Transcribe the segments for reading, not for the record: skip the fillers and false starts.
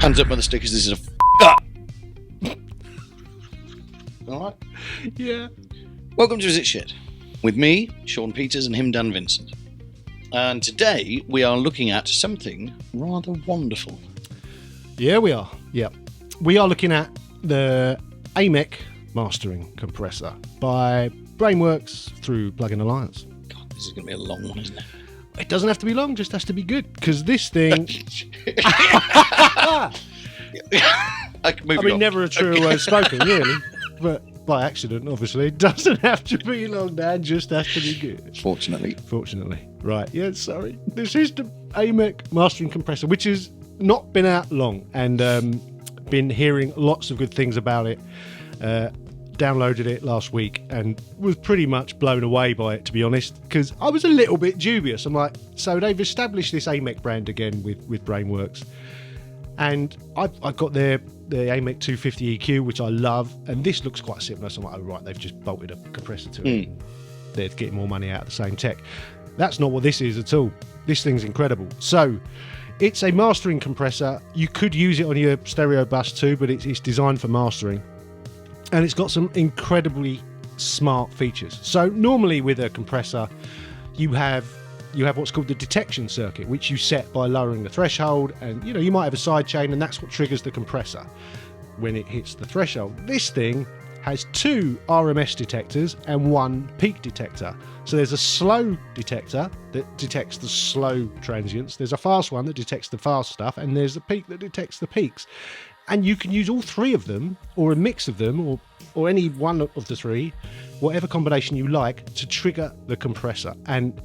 Hands up, mother stickers. This is a up. All right. Yeah. Welcome to Is It Shit? With me, Sean Peters, and him, Dan Vincent. And today we are looking at something rather wonderful. Yeah, we are. Yeah. We are looking at the AMEC mastering compressor by Brainworks through Plug-in Alliance. God, this is going to be a long one, isn't it? It doesn't have to be long, just has to be good, because this thing... never a truer word spoken, really. But by accident, obviously. It doesn't have to be long, Dan, just has to be good. Fortunately. Right, yeah, sorry. This is the AMEC mastering compressor, which has not been out long, and been hearing lots of good things about it. Downloaded it last week and was pretty much blown away by it, to be honest, because I was a little bit dubious. I'm like, so they've established this AMEC brand again with Brainworks, and I've got the AMEC 250 EQ, which I love, and this looks quite similar. So I'm like, oh right, they've just bolted a compressor to it. They're getting more money out of the same tech. That's not what this is at all. This thing's incredible. So it's a mastering compressor. You could use it on your stereo bus too, but it's designed for mastering. And it's got some incredibly smart features. So normally with a compressor, you have what's called the detection circuit, which you set by lowering the threshold, and you might have a side chain, and that's what triggers the compressor when it hits the threshold. This thing has 2 RMS detectors and 1 peak detector. So there's a slow detector that detects the slow transients, there's a fast one that detects the fast stuff, and there's a peak that detects the peaks. And you can use all 3 of them, or a mix of them, or any one of the 3, whatever combination you like, to trigger the compressor. And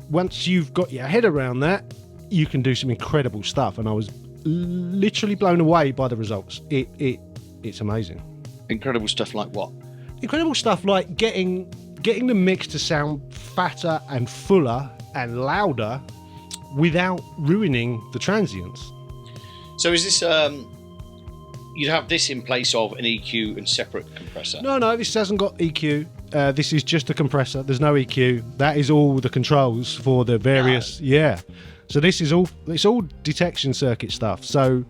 once you've got your head around that, you can do some incredible stuff. And I was literally blown away by the results. It's amazing. Incredible stuff like what? Incredible stuff like getting the mix to sound fatter and fuller and louder without ruining the transients. So is this... You'd have this in place of an EQ and separate compressor? No, this hasn't got EQ. This is just a compressor. There's no EQ. That is all the controls for the various... Yeah. So this is it's all detection circuit stuff. So,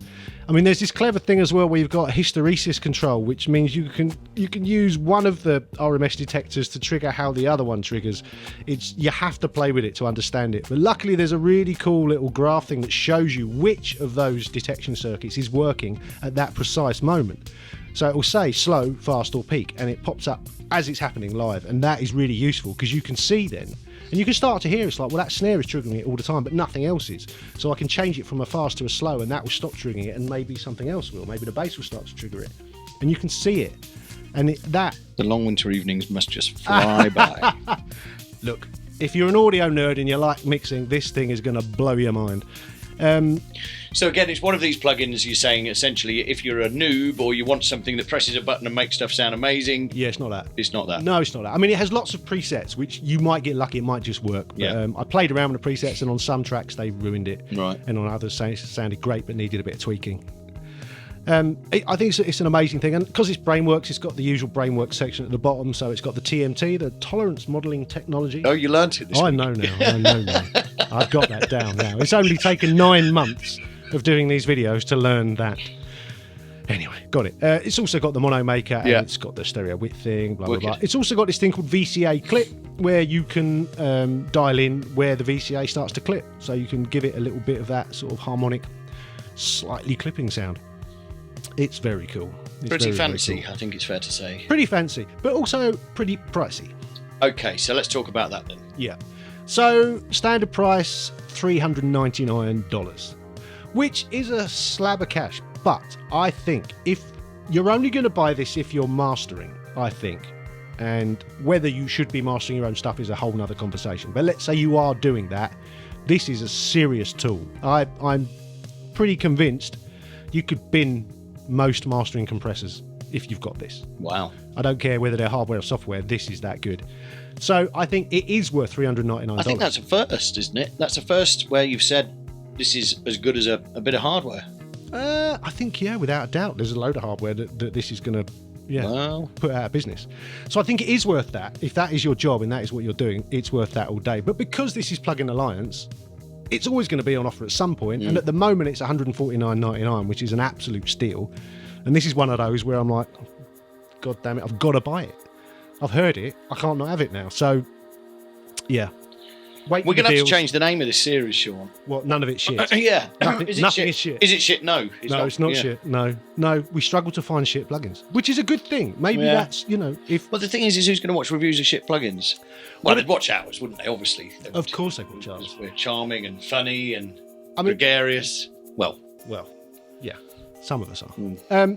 I mean, there's this clever thing as well where you've got hysteresis control, which means you can use one of the RMS detectors to trigger how the other one triggers. You have to play with it to understand it. But luckily, there's a really cool little graph thing that shows you which of those detection circuits is working at that precise moment. So it will say slow, fast, or peak, and it pops up as it's happening live. And that is really useful because you can see then. And you can start to hear it's like, well, that snare is triggering it all the time, but nothing else is. So I can change it from a fast to a slow, and that will stop triggering it, and maybe something else will. Maybe the bass will start to trigger it. And you can see it. And The long winter evenings must just fly by. Look, if you're an audio nerd and you like mixing, this thing is going to blow your mind. So again, it's one of these plugins you're saying essentially if you're a noob or you want something that presses a button and makes stuff sound amazing. Yeah, it's not that. It's not that. No, it's not that. I mean, it has lots of presets, which you might get lucky, it might just work. But, yeah. I played around with the presets, and on some tracks they ruined it. Right. And on others it sounded great but needed a bit of tweaking. I think it's an amazing thing, and because it's Brainworks, it's got the usual Brainworks section at the bottom, so it's got the TMT, the Tolerance Modelling Technology. Oh, you learnt it this I week. know now. I've got that down now. It's only taken 9 months of doing these videos to learn that. Anyway, got it. It's also got the mono maker, and it's got the stereo width thing, blah, blah, blah. It's also got this thing called VCA clip, where you can dial in where the VCA starts to clip. So you can give it a little bit of that sort of harmonic, slightly clipping sound. It's very cool. It's pretty very, fancy, very cool. I think it's fair to say. Pretty fancy, but also pretty pricey. Okay, so let's talk about that then. Yeah. So, standard price, $399, which is a slab of cash. But I think if you're only going to buy this if you're mastering, I think, and whether you should be mastering your own stuff is a whole nother conversation. But let's say you are doing that, this is a serious tool. I'm pretty convinced you could bin most mastering compressors if you've got this. Wow. I don't care whether they're hardware or software, this is that good. So I think it is worth $399. I think that's a first, isn't it? That's a first where you've said this is as good as a bit of hardware. I think, yeah, without a doubt, there's a load of hardware that this is going to put out of business. So I think it is worth that. If that is your job and that is what you're doing, it's worth that all day. But because this is Plug-in Alliance, it's always going to be on offer at some point. And at the moment, it's $149.99, which is an absolute steal. And this is one of those where I'm like, God damn it, I've got to buy it. I've heard it. I can't not have it now. So, yeah. Wait We're for the going to have to deals. change the name of this series, Sean. What? None of it's shit. Yeah. Nothing- Is it nothing shit? is shit. Is it shit? No. It's not yeah. shit. No. We struggle to find shit plugins, which is a good thing. Maybe Yeah. that's, if. But the thing is who's going to watch reviews of shit plugins? Well, they'd watch ours, wouldn't they? Obviously. They Of would. course they will, Charles. We're charming and funny and I mean- gregarious. Well, Yeah, some of us are.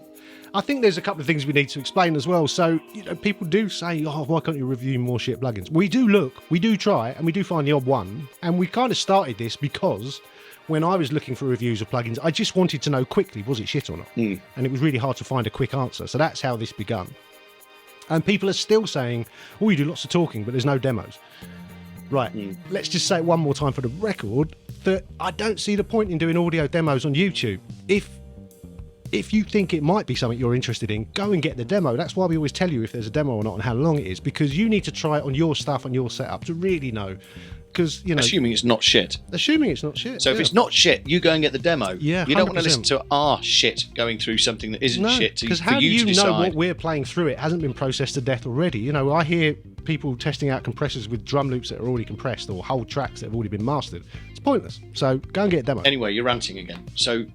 I think there's a couple of things we need to explain as well. So, people do say, oh, why can't you review more shit plugins? We do look, we do try, and we do find the odd one. And we kind of started this because when I was looking for reviews of plugins, I just wanted to know quickly, was it shit or not? And it was really hard to find a quick answer. So that's how this begun. And people are still saying, oh, you do lots of talking, but there's no demos. Right, let's just say it one more time for the record that I don't see the point in doing audio demos on YouTube. If you think it might be something you're interested in, go and get the demo. That's why we always tell you if there's a demo or not and how long it is, because you need to try it on your stuff and your setup to really know. Because, assuming it's not shit. assuming it's not shit. So if it's not shit, you go and get the demo. Yeah, You don't want to 100%. listen to our shit going through something that isn't shit because for how do you to you know decide. what we're playing through it hasn't been processed to death already? I hear people testing out compressors with drum loops that are already compressed or whole tracks that have already been mastered. It's pointless. So go and get a demo. Anyway, you're ranting again. So,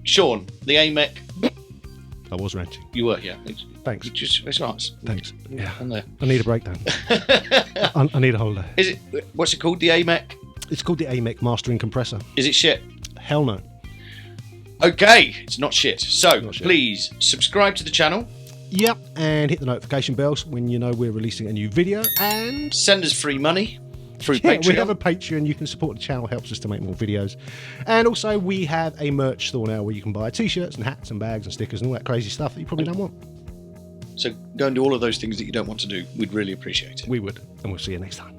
Sean, the AMEC, I was ranting. you were, yeah. Thanks. It's nice. Thanks. Yeah. And there. I need a breakdown. I need a holiday. Is it? What's it called? The AMEC? It's called the AMEC Mastering Compressor. Is it shit? Hell no. Okay, it's not shit. So Not shit. please subscribe to the channel. Yep, and hit the notification bells when you know we're releasing a new video. And Send us free money through yeah, Patreon. we have a Patreon. You can support the channel, helps us to make more videos. And also, we have a merch store now where you can buy t-shirts and hats and bags and stickers and all that crazy stuff that you probably don't want. So go and do all of those things that you don't want to do. We'd really appreciate it. We would, and we'll see you next time.